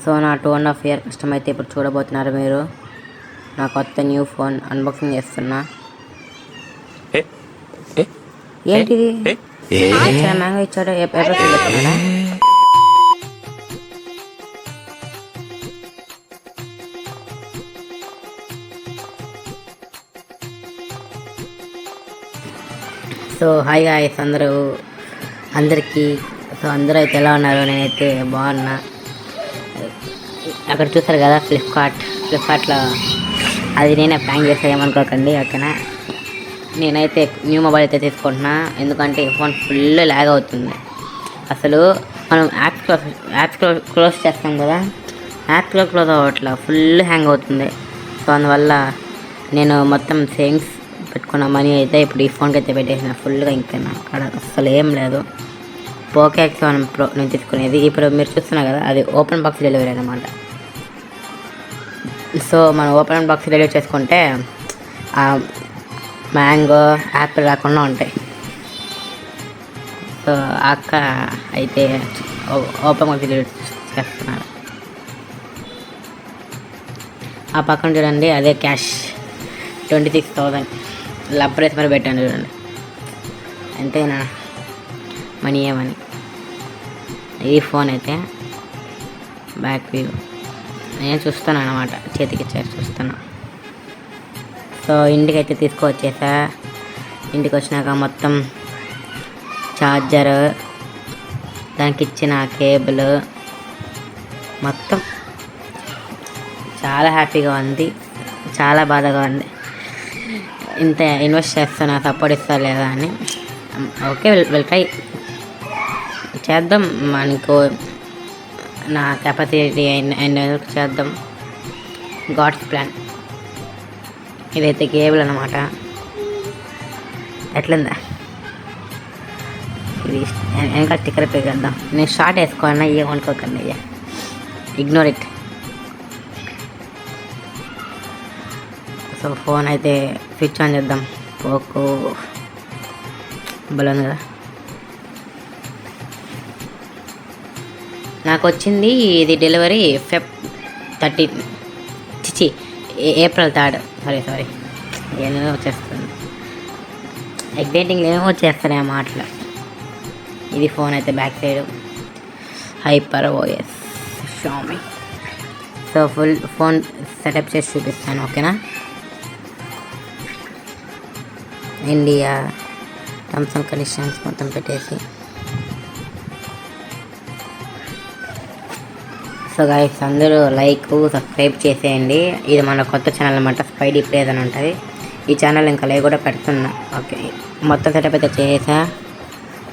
So నా 2.5 year కష్టం అయితే ఇప్పుడు చూడబోతున్నారు మీరు. నా కొత్త న్యూ ఫోన్ అన్బాక్సింగ్ చేస్తున్నా. ఏంటిది మ్యాంగో ఇచ్చాడు, ఎప్పుడు చూస్తున్నాడా? సో హాయ్ గాయ్స్ అందరికీ. సో అందరూ అయితే ఎలా ఉన్నారు? నేనైతే బాగున్నా. అక్కడ చూస్తారు కదా ఫ్లిప్కార్ట్లో అది నేనే ప్లాన్ చేస్తా, ఏమనుకోకండి. ఓకేనా, నేనైతే న్యూ మొబైల్ అయితే తీసుకుంటున్నా. ఎందుకంటే ఫోన్ ఫుల్ ల్యాగ్ అవుతుంది. అసలు మనం యాప్స్ క్లోజ్ చేస్తాం కదా, యాప్స్లో క్లోజ్ అవ్వట్లా, ఫుల్ హ్యాంగ్ అవుతుంది. సో అందువల్ల నేను మొత్తం సేవింగ్స్ పెట్టుకున్న మనీ అయితే ఇప్పుడు ఈ ఫోన్కి అయితే పెట్టేసిన ఫుల్గా. ఇంకా అక్కడ అసలు ఏం లేదు. పోకో X1 Pro నేను తీసుకునేది. ఇప్పుడు మీరు చూస్తున్నారు కదా, అది ఓపెన్ బాక్స్ డెలివరీ అనమాట. సో మనం ఓపెన్ బాక్స్ డెలివరీ చేసుకుంటే మ్యాంగో యాపిల్ రాకుండా ఉంటాయి. సో అక్క అయితే ఓపెన్ బాక్స్ డెలివరీ చేస్తున్నారు. ఆ పక్కన చూడండి, అదే క్యాష్ 26,000 లబ్బరేసి మరి పెట్టాను చూడండి. అంతేనా, మనీ ఏమని. ఈ ఫోన్ అయితే బ్యాక్ వ్యూ నేను చూస్తాను అన్నమాట, చేతికి చూస్తున్నా. సో ఇంటికి అయితే తీసుకువచ్చేసా. ఇంటికి వచ్చినాక మొత్తం ఛార్జర్, దానికి ఇచ్చిన కేబుల్ మొత్తం చాలా హ్యాపీగా ఉంది, చాలా బాధగా ఉంది. ఇంత ఇన్వెస్ట్ చేస్తున్నా, సపోర్ట్ ఇస్తా లేదా అని. ఓకే, వెల్ ట్రై చేద్దాం. మనకు నా కెపాసిటీ అయిన చేద్దాం. God's plan. ఇదైతే కేబుల్ అన్నమాట. ఎట్లుందా ఇది? వెనకాల స్టిక్కర్ పెడదాం. నేను షార్ట్ వేసుకోవాలన్నా ఏమనుకోకండి, అయ్యా ఇగ్నోర్ ఇట్. సో ఫోన్ అయితే స్విచ్ ఆన్ చేద్దాం. పోకో బలం కదా. నాకు వచ్చింది ఇది డెలివరీ Feb 13, April 3. సారీ ఏమో వచ్చేస్తుంది, ఎగ్జైటింగ్లో ఏమో వచ్చేస్తాను ఆ మాటలు. ఇది ఫోన్ అయితే back side HyperOS Xiaomi. So full phone setup చేసి చూపిస్తాను, ఓకేనా. ఇండియా టర్మ్స్ అండ్ కండిషన్స్ మొత్తం పెట్టేసి. సో గైస్ అందరూ లైక్ సబ్స్క్రైబ్ చేసేయండి. ఇది మన కొత్త ఛానల్ అన్నమాట, స్పైడీ ప్లేస్ అని ఉంటుంది. ఈ ఛానల్ ఇంకా లైక్ కూడా పెడుతున్నా. ఓకే, మొత్తం సెటప్ అయితే చేసా.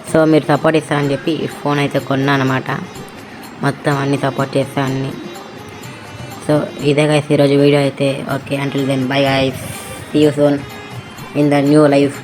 సో మీరు సపోర్ట్ ఇస్తారని చెప్పి ఈ ఫోన్ అయితే కొన్నా అనమాట. మొత్తం అన్నీ సపోర్ట్ చేస్తా అన్నీ. సో ఇదే గైస్ ఈరోజు వీడియో అయితే. Okay, until then bye guys, see you soon in the new life.